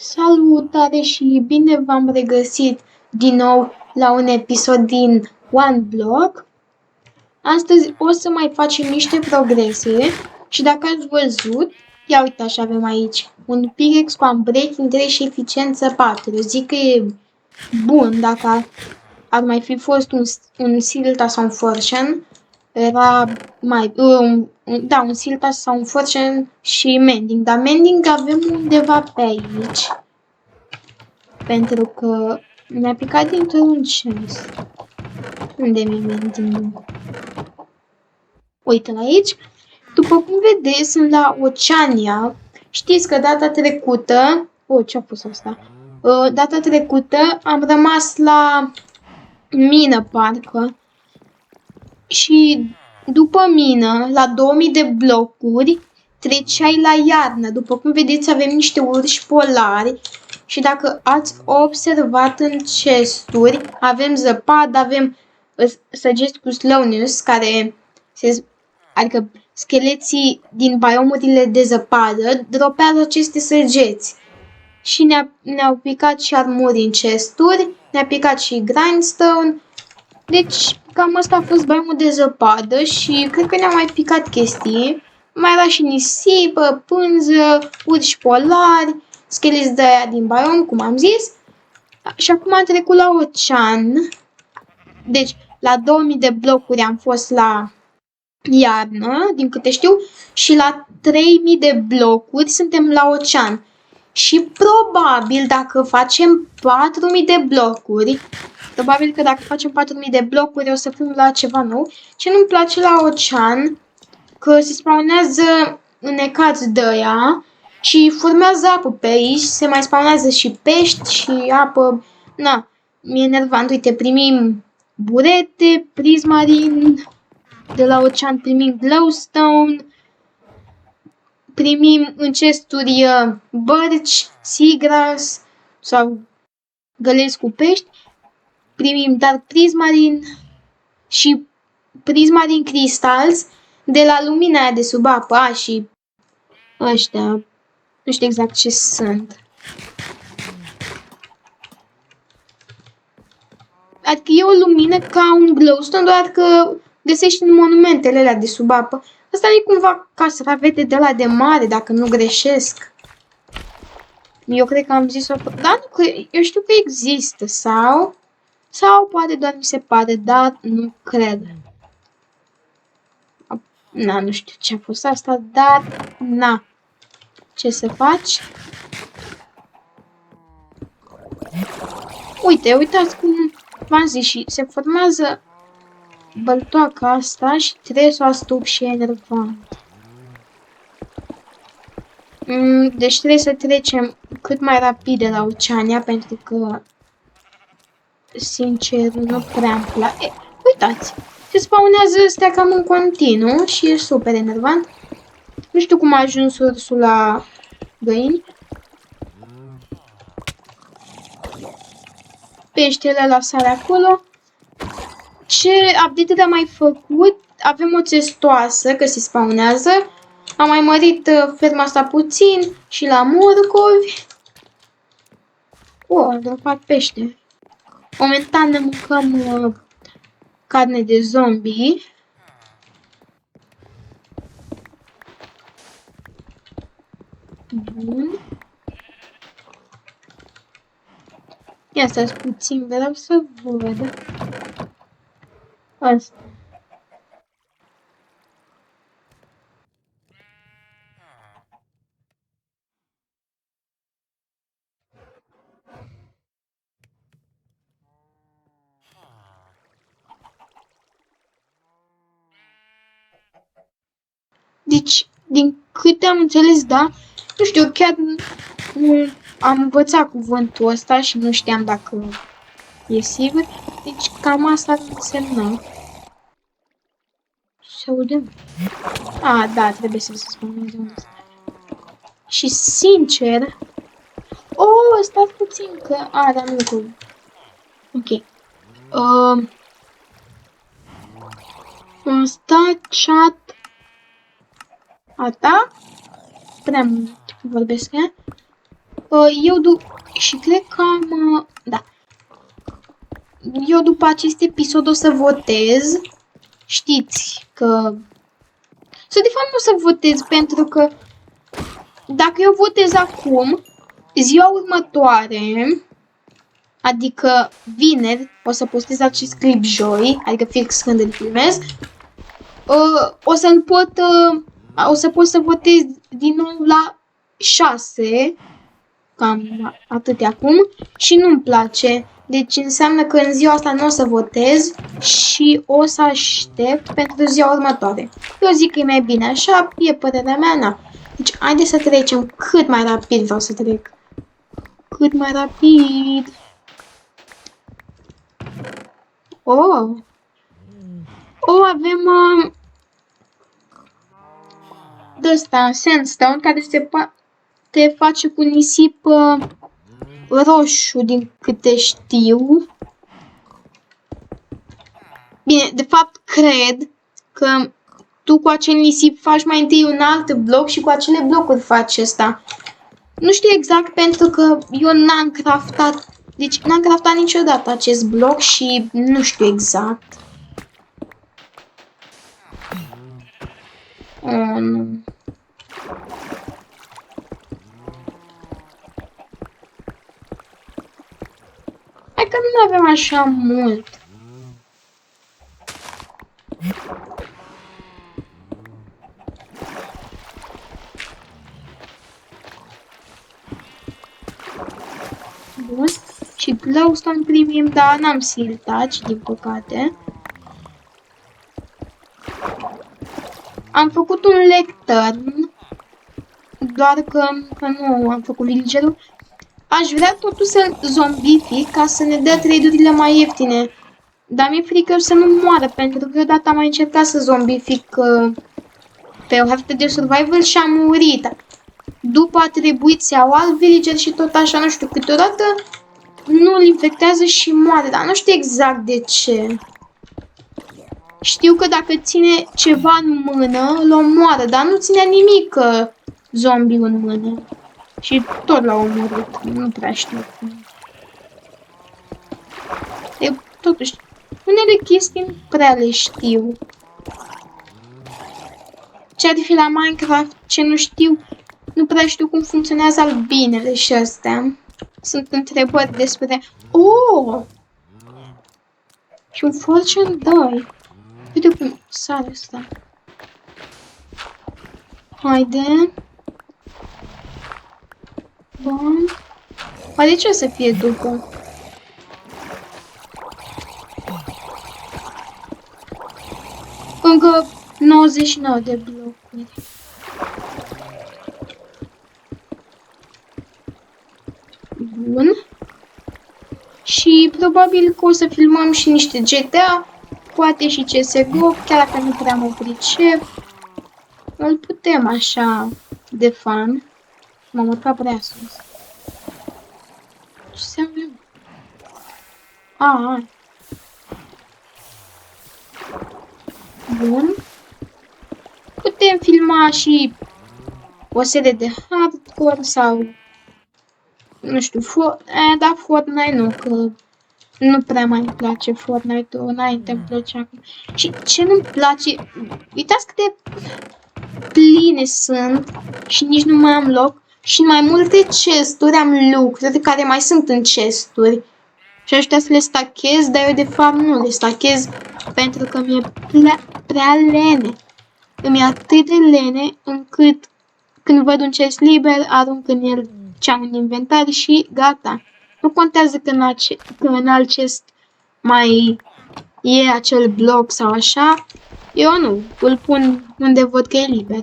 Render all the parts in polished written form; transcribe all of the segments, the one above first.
Salutare și bine v-am regăsit din nou la un episod din One Block. Astăzi o să mai facem niște progrese și dacă ați văzut, ia uite așa avem aici un pickaxe cu unbreaking 3 și eficiență 4. Eu zic că e bun dacă ar mai fi fost un silta sau un fortune. Era mai... un silta sau un fortune și mending, dar mending avem undeva pe aici. Pentru că mi-a picat dintr-un chest. Unde mi-e mending? Uite-l aici. După cum vedeți, sunt la Oceania. Știți că data trecută... ce-a pus asta? Data trecută am rămas la mină, parcă. Și după mină, la 2000 de blocuri, treceai la iarnă. După cum vedeți, avem niște urși polari. Și dacă ați observat în chesturi, avem zăpadă, avem săgeți cu slowness, care adică scheleții din biomurile de zăpadă dropează aceste săgeți. Și ne-au picat și armuri în chesturi, ne-a picat și grindstone. Deci cam asta a fost biomul de zăpadă și cred că ne-a mai picat chestii. Mai era și nisipă, pânză, urși polari, scheleți de aia din biom, cum am zis. Și acum am trecut la ocean. Deci la 2000 de blocuri am fost la iarnă, din câte știu, și la 3000 de blocuri suntem la ocean. Și probabil dacă facem 4000 de blocuri, probabil că dacă facem 4000 de blocuri o să fim la ceva nou. Ce nu-mi place la ocean, că se spawnează înecați de aia și formează apă pe aici, se mai spawnează și pești și apă. Na, mi-e enervant. Uite, primim burete, prismarin, de la ocean primim glowstone, primim în chesturi bărci, seagrass sau găleți cu pești, primim dark prismarin și prismarin crystals de la lumina aia de sub apă. Și ăștia, nu știu exact ce sunt. Adică e o lumină ca un glowstone, doar că găsești în monumentele alea de sub apă. Asta e cumva castravete de la de mare, dacă nu greșesc. Eu cred că am zis-o... Dar nu cred, eu știu că există, sau poate doar mi se pare, dar nu cred. Na, nu știu ce a fost asta, dar na. Ce să faci? Uite, uitați cum v-am zis și se formează băltoaca asta și trebuie să o astup și e enervant. Deci trebuie să trecem cât mai rapid de la Oceania, pentru că, sincer, nu prea îmi place. Uitați, se spawnează astea cam în continuu și e super enervant. Nu știu cum a ajuns ursul la găini. Peștele la sare acolo. Ce update am mai făcut? Avem o țestoasă, că se spawnează. Am mai mărit ferma asta puțin și la morcovi. Am dropat pește. Momentan ne mâncăm carne de zombie. Bun. Ia stați puțin, vreau să văd. Asta. Deci, din câte am înțeles, da, nu știu, chiar am învățat cuvântul ăsta și nu știam dacă e sigur. Deci, cam asta însemna. Se aude? Da, trebuie să se spună de unde. Și sincer... stați puțin că... dar nu că... Ok. Ăsta, chat... Ta? Prea mult vorbesc, Și cred că am... da. Eu după acest episod o să votez. Știți că... Sau de fapt nu o să votez pentru că dacă eu votez acum, ziua următoare, adică vineri, o să postez acest clip joi, adică fix când îl filmez, o să pot să votez din nou la 6, cam atât acum, și nu-mi place. Deci înseamnă că în ziua asta nu o să votez și o să aștept pentru ziua următoare. Eu zic că e mai bine așa, e părerea mea, na. Deci haideți să trecem cât mai rapid, vreau să trec. Cât mai rapid. Oh, avem de ăsta, sandstone, care se poate face cu nisip roșu, din câte știu. Bine, de fapt, cred că tu cu acel nisip faci mai întâi un alt bloc și cu acele blocuri faci ăsta. Nu știu exact pentru că eu n-am craftat, deci n-am craftat niciodată acest bloc și nu știu exact. Oh, nu. Hai că nu avem așa mult. Bun. Și glowstone primim, dar n-am seal touch, din păcate. Am făcut un lectern, doar că nu am făcut villagerul. Aș vrea totuși să zombific ca să ne dea trade-urile mai ieftine. Dar mi-e frică să nu moară, pentru că odată am mai încercat să zombific pe o hartă de survival și am murit. După a trebuit să iau alt villager și tot așa, nu știu, câteodată nu îl infectează și moare, dar nu știu exact de ce. Știu că dacă ține ceva în mână, îl omoară, dar nu ține nimic zombie în mână. Și tot l-a omorât, nu prea știu cum. Totuși, unele chestii nu prea le știu. Ce ar fi la Minecraft, ce nu știu, nu prea știu cum funcționează albinele și astea. Sunt întrebări despre... Oh! Și un fortune 2. Uite cum sare asta. Haide. Bun. Oare ce o să fie după? Încă 99 de blocuri. Bun. Și probabil că o să filmăm și niște GTA, poate și CSGO, chiar dacă nu prea mă pricep. Îl putem așa de fan. M-am urcat prea sus. Ce înseamnă? A. Bun. Putem filma și o serie de hardcore sau nu știu, da, Fortnite nu, că nu prea mai îmi place Fortnite-ul, înainte îmi plăcea acum. Și ce nu-mi place, uitați cât de pline sunt și nici nu mai am loc și în mai multe chesturi am lucruri care mai sunt în chesturi. Și aș putea să le stachez, dar eu de fapt nu le stachez pentru că mi-e prea lene. Îmi e atât de lene încât când văd un chest liber, arunc în el ce am în inventar și gata. Nu contează că în alt chest mai e acel bloc sau așa. Eu nu, îl pun unde văd că e liber.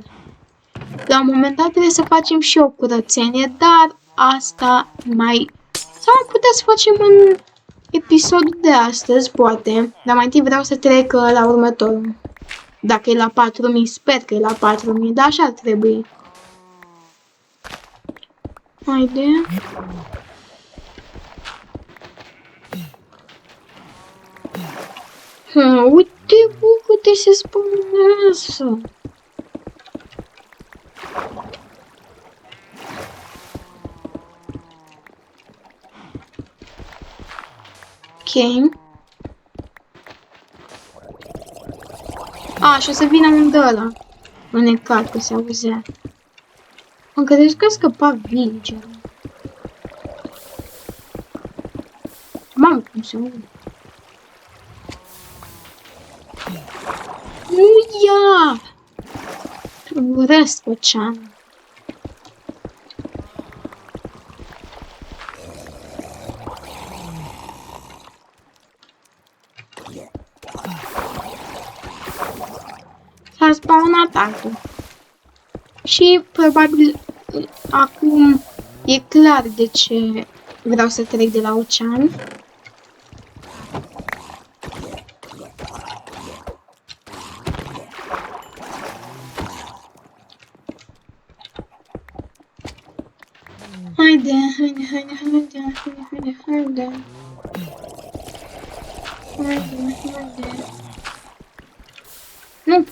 La un moment dat trebuie să facem și o curățenie, dar asta mai... Sau am putea să facem în episodul de astăzi, poate. Dar mai întâi vreau să trec la următorul. Dacă e la 4000, sper că e la 4000, dar așa ar trebui. Haide. Uite câte se spawnează. A, și o să vină un ăla. Mânecat, că se auzea. Am crezut că scăpa villagerul. Mamă, cum se aude. Nu ia! Urăsc oceanul. S-a spawnat altul. Și probabil acum e clar de ce vreau să trec de la ocean. Haide, haide, haide, haide, haide, haide, haide. Haide, haide. Nu.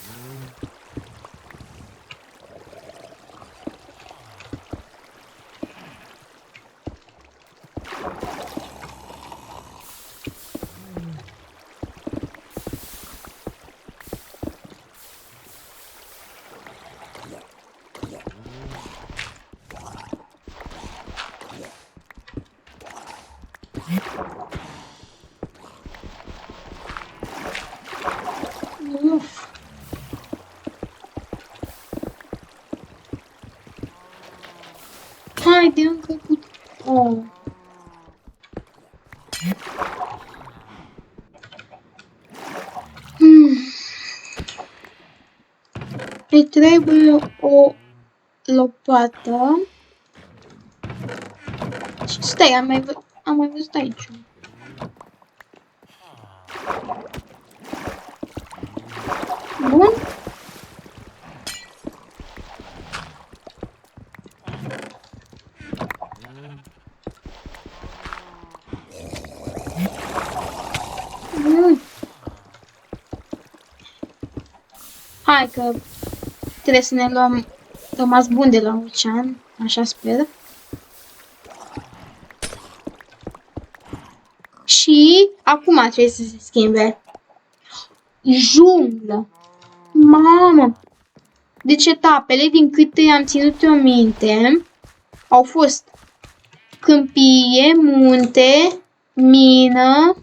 Uf. Haide, încă cu... Oh. Îi trebuie o lopată. Și stai, am mai văzut aici. Bun. Hai că trebuie să ne luăm rămas bun de la ocean, așa sper. Și acum trebuie să se schimbe. Junglă. Mamă! Deci etapele, din câte am ținut eu minte, au fost câmpie, munte, mină,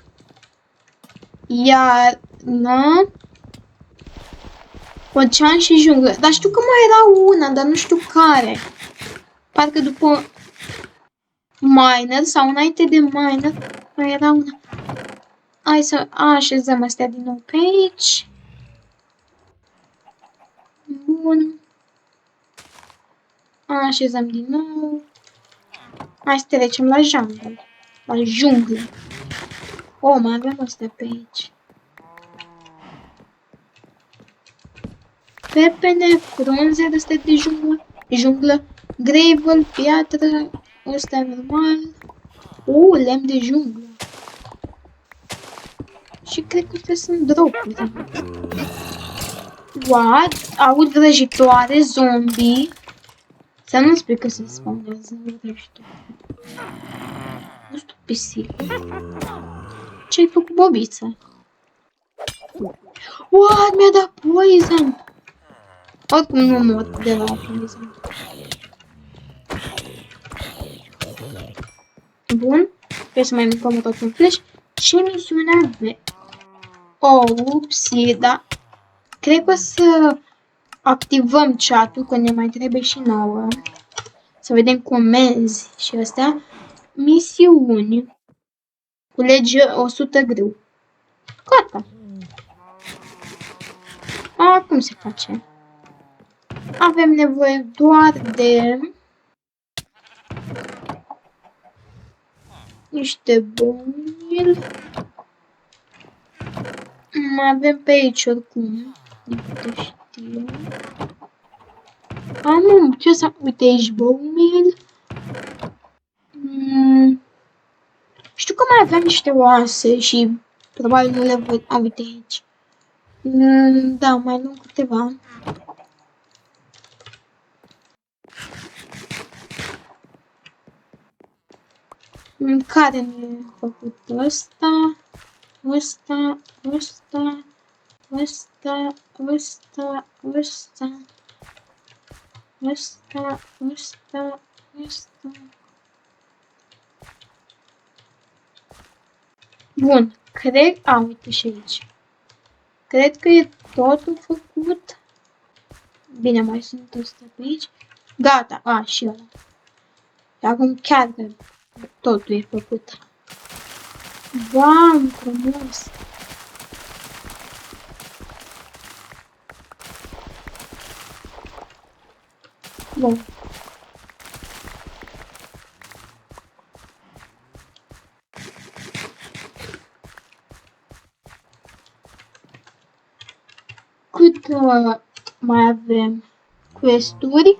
iarnă, ocean și junglă. Dar știu că mai era una, dar nu știu care. Parcă după miner sau înainte de miner mai era una. Hai să așezăm astea din nou pe aici. Bun. Așezăm din nou. Hai să trecem la jungle. La junglă. O, mai avem astea pe aici. Pepene, frunze astea de junglă. Junglă. Gravel, piatră. Ăsta normal. Lemn de junglă. Și cred că astea sunt dropuri. What? Aud vrăjitoare, zombie. Să nu spui că se spawnează vrăjitoare. Nu știu, pisică. Ce-ai făcut, bobiță? What? Mi-a dat poison! Oricum nu mor de la poison. Bun. Trebuie să mai mâncăm tot un flash. Și misiunea B. Upsi, da. Cred că o să activăm chat-ul, că ne mai trebuie și nouă. Să vedem comenzi și astea. Misiuni. Culege 100 grâu. Gata. Acum se face. Avem nevoie doar de niște buni. Mai avem pe aici oricum. Din câte știu. Nu, ce să... Uite aici bone meal. Știu că mai aveam niște oase și probabil nu le văd. Uite aici. Da, mai luăm câteva. Care nu e făcut ăsta? ăsta, ăsta, ăsta, ăsta, ăsta, ăsta, ăsta, ăsta. Bun, cred... A, uite și aici. Cred că e totul făcut. Bine, mai sunt ăsta pe aici. Gata, a, și ăla. Acum chiar că totul e făcut. Wow, frumos! Bun. Cât mai avem questuri?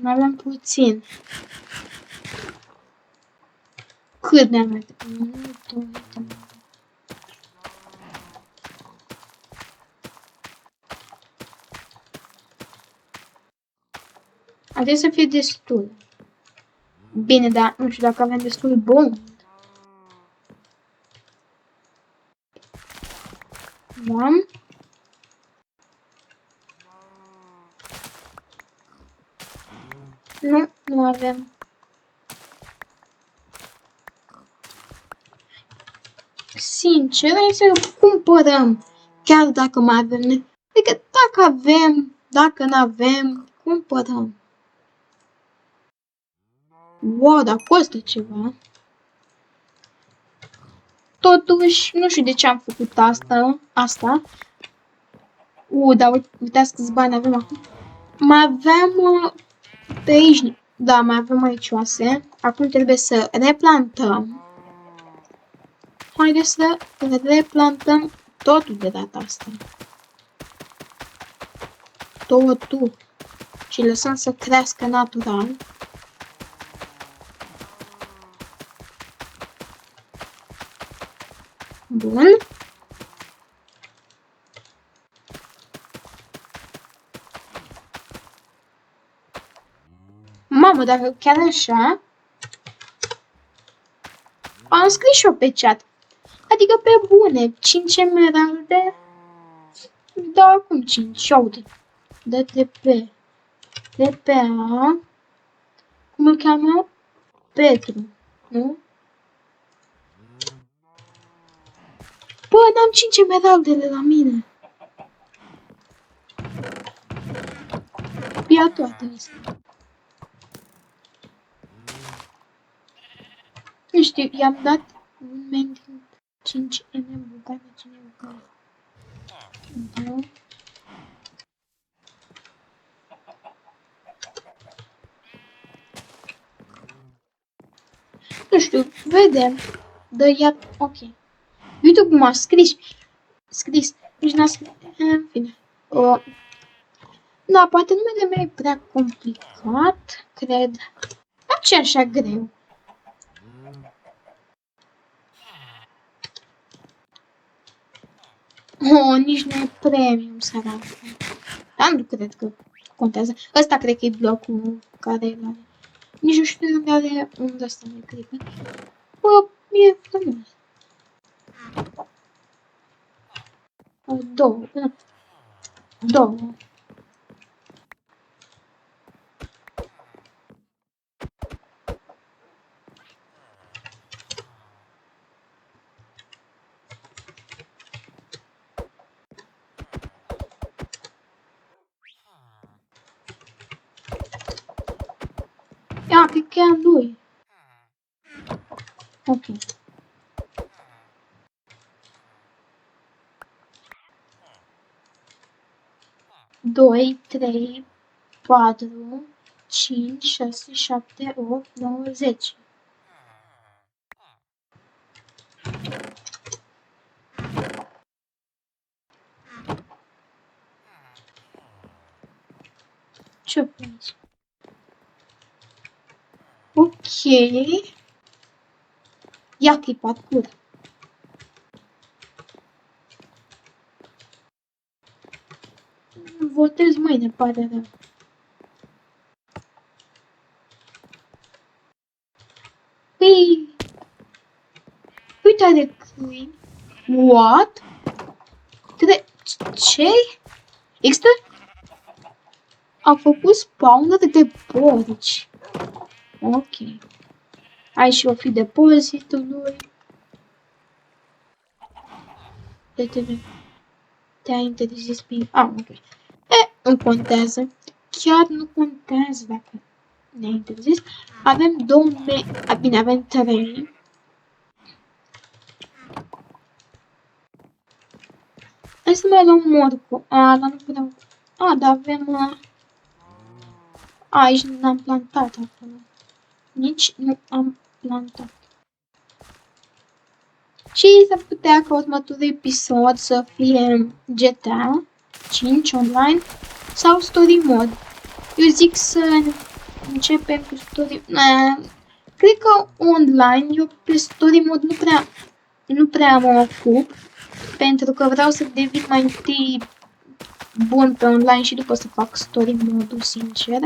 Mai avem puțin. Cât ne-am mai... 1, 2, 3. Ar trebui să fie destul. Bine, dar nu știu dacă avem destul bun. Da? Nu, nu avem. Sincer, hai să cumpărăm. Chiar dacă mai avem. Adică dacă avem, dacă nu avem, cumpărăm. Wow, dar costă ceva. Totuși, nu știu de ce am făcut asta. Dar uitați câți bani avem acum. Mai avem pe aici, da, mai avem aici oase. Acum trebuie să replantăm. Haideți să replantăm totul de data asta. Totul. Și lăsăm să crească natural. Bun. Mamă, dacă chiar așa... Am scris și eu pe chat. Adică pe bune, 5 emeralde. Da, acum 5. Și uite. DTP. DPA. Cum îl cheamă? Petru. Nu? Bă, n-am 5 emeraldele la mine. Ia toate astea. Nu știu, i-am dat un men din 5 M bugare, cine bugare. Da. Nu știu, vedem. Dă ia, ok. Uite cum a scris. Nici n-a scris. În fine. Da, poate numele meu e prea complicat, cred. Dar ce așa greu? Nici nu e premium, sărac. Dar nu cred că contează. Ăsta cred că e blocul care e la... Nici nu știu unde are... Unde ăsta nu e creeper. Bă, e frumos. Două. Două. Ia, pe cheia lui. Ok. 2, 3, 4, 5, 6, 7, 8, 9, 10. Ce aici? Ok. Ia că-i parcurs. Votez mâine, pare rău. Păi... ăsta de câini. What? Ce? Există? A făcut spawner de porci. Ok. Ai și o fi depozitul lui. Te-a interzis pe... ok. Nu contează. Chiar nu contează dacă ne-a interzis. Avem 2 bine, avem 3. Hai să mai luăm morcu. Dar nu putem... dar avem... aici nu am plantat acolo. Nici nu am plantat. Și s-ar putea ca următorul episod să fie GTA 5 online sau story mode. Eu zic să începem cu story... cred că online, eu pe story mode nu prea mă ocup, pentru că vreau să devin mai întâi bun pe online și după să fac story mode-ul, sincer.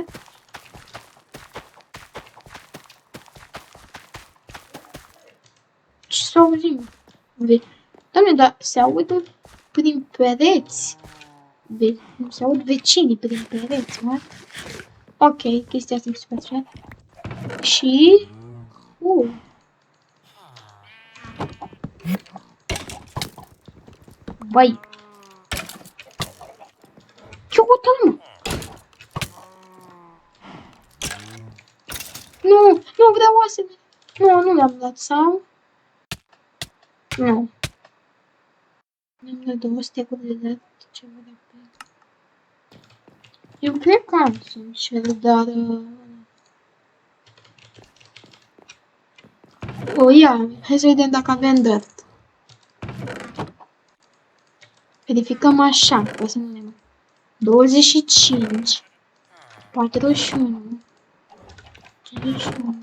Ce să auzim? Doamne, dar se aud prin pereți. Se aud vecinii prin pereți, mă? Ok, chestia asta e super fain. Și... Băi! Ce uite-l, mă? Nu vreau oasele. Nu le-am dat, sau? Nu. Mi-am dat 2 stecuri de dat ceva de pe... Eu cred că am, sincer, dar... ia, hai să vedem dacă avem dirt. Verificăm așa, ca să nu ne... 25, 41, 51.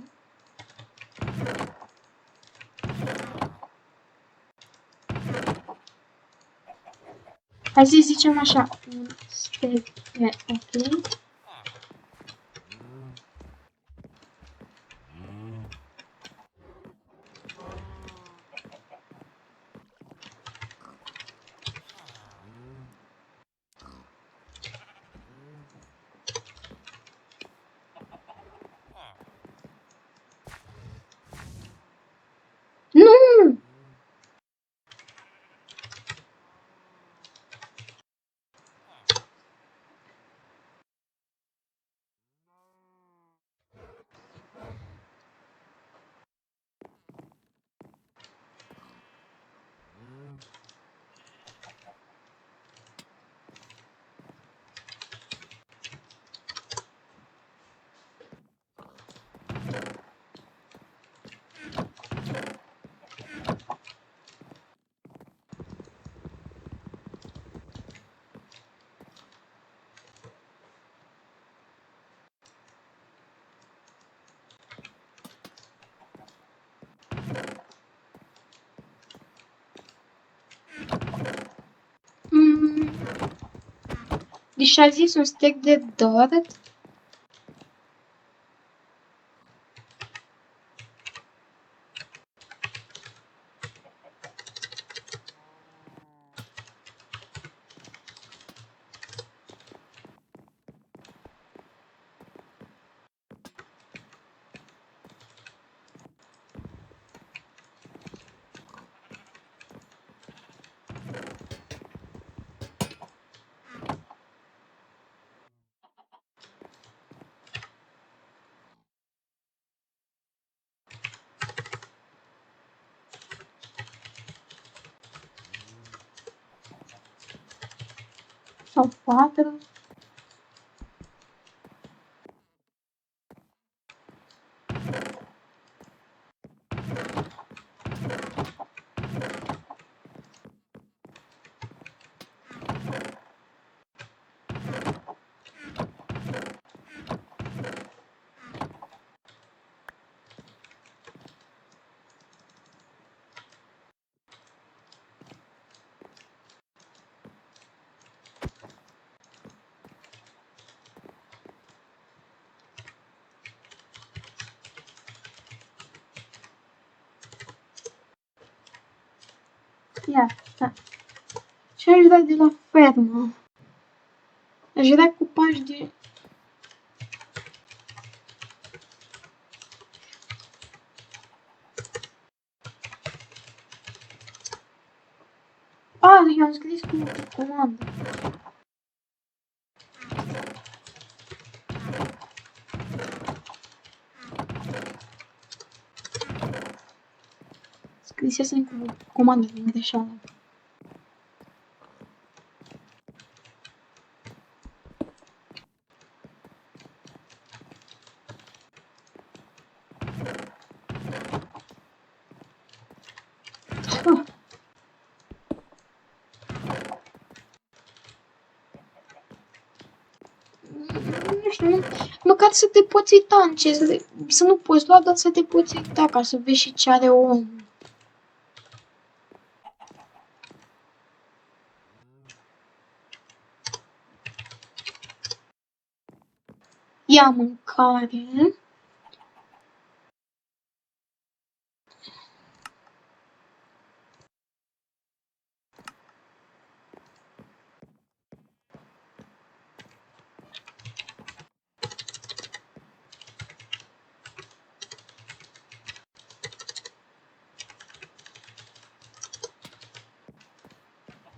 Hai să zicem așa, un step, ok. Nu! Deci a zis un stec de dirt. Sau 4. Ia, da. Ce aș da de la fermă? Aș da cupaj de... Eu am scris cu comandă. Scrisesem cu comandă din greșeală. Nu știu, măcar să te poți uita în ce, să nu poți lua, dar să te poți uita ca să vezi și ce are omul. Ia mâncare.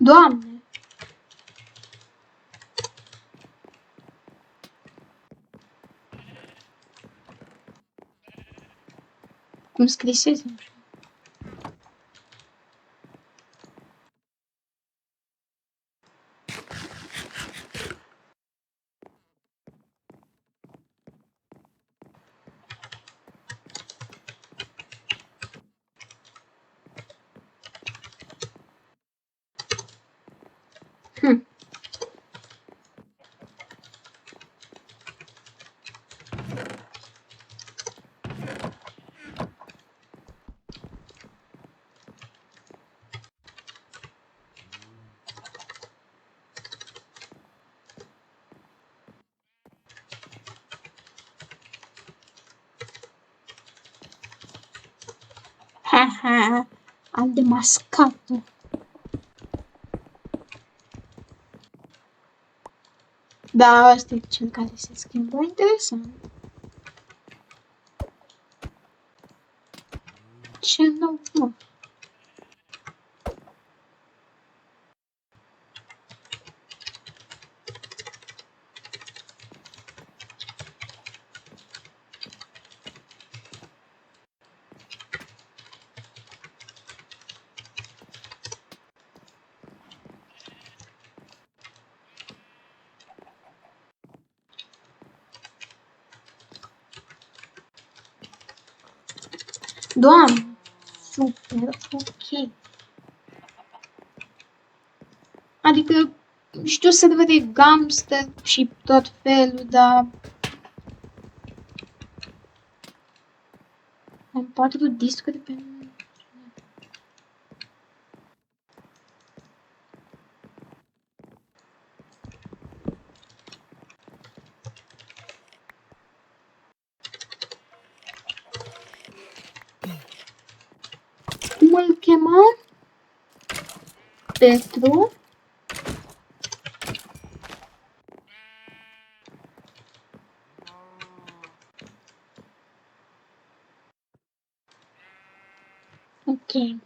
Doamne! Cum scrisese, nu știu. Haha, am demascat-o. Da, ăsta e cel care se schimbă. Interesant. Ce nou, mă? Doamne, super, ok. Adică știu să vede gamster și tot felul, dar... Am 4 discuri pe... Cum îl chema? Petru. Ok.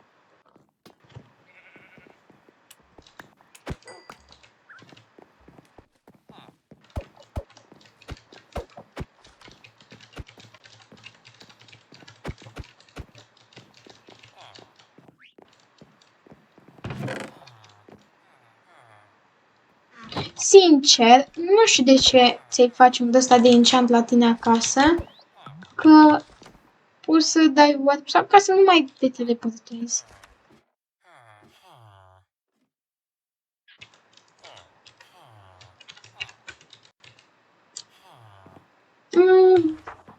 Sincer, nu știu de ce ți-ai face un ăsta de enchant la tine acasă, că o să dai warp sau ca să nu mai te teleportezi.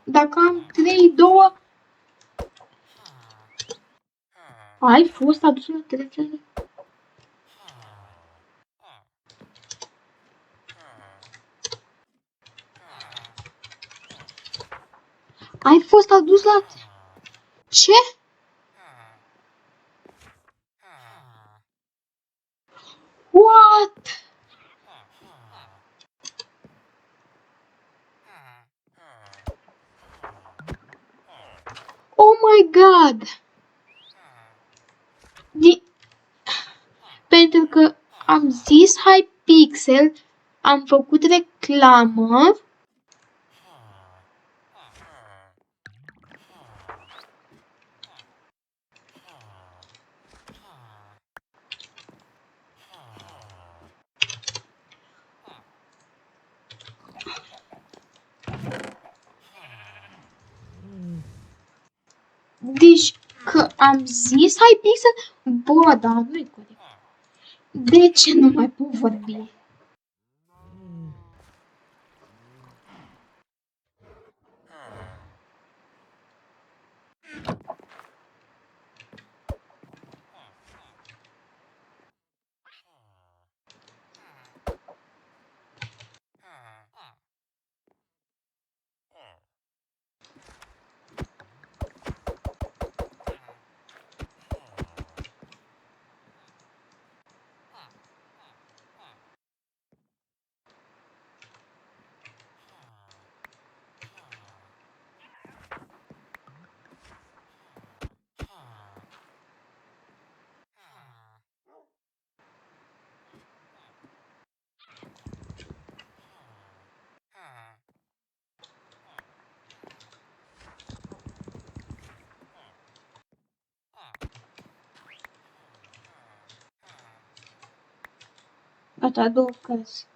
Dacă am 3, 2... Ai fost adus la trecere? Ai fost adus la... Ce? my god! Pentru că am zis Hypixel, am făcut reclamă. Deci că am zis Hypixel, bă, da, nu-i corect. De ce nu mai pot vorbi? Gata, două cărți.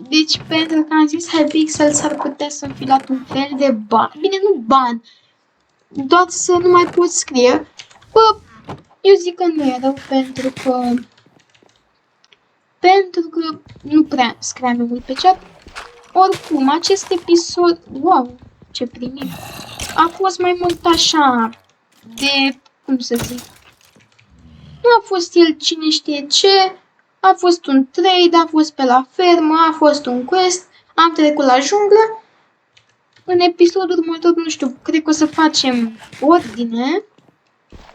Deci pentru că am zis Hypixel s-ar putea să-mi fi luat un fel de ban. Bine, nu ban. Doar să nu mai pot scrie. Bă, eu zic că nu e rău pentru că nu prea scriam mult pe chat. Oricum, acest episod, wow, ce primim, a fost mai mult așa de, cum să zic, nu a fost el cine știe ce, a fost un trade, a fost pe la fermă, a fost un quest, am trecut la junglă. În episodul următor, nu știu, cred că o să facem ordine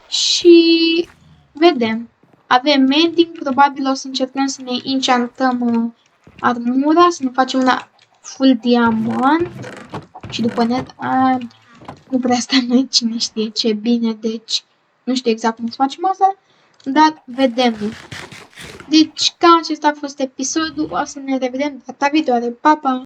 și vedem. Avem mending, probabil o să încercăm să ne enchantăm armura, să ne facem una full diamant și după net, nu prea asta noi cine știe ce bine, deci nu știu exact cum să facem asta, dar vedem. Deci cam acesta a fost episodul, o să ne revedem data viitoare, pa, pa!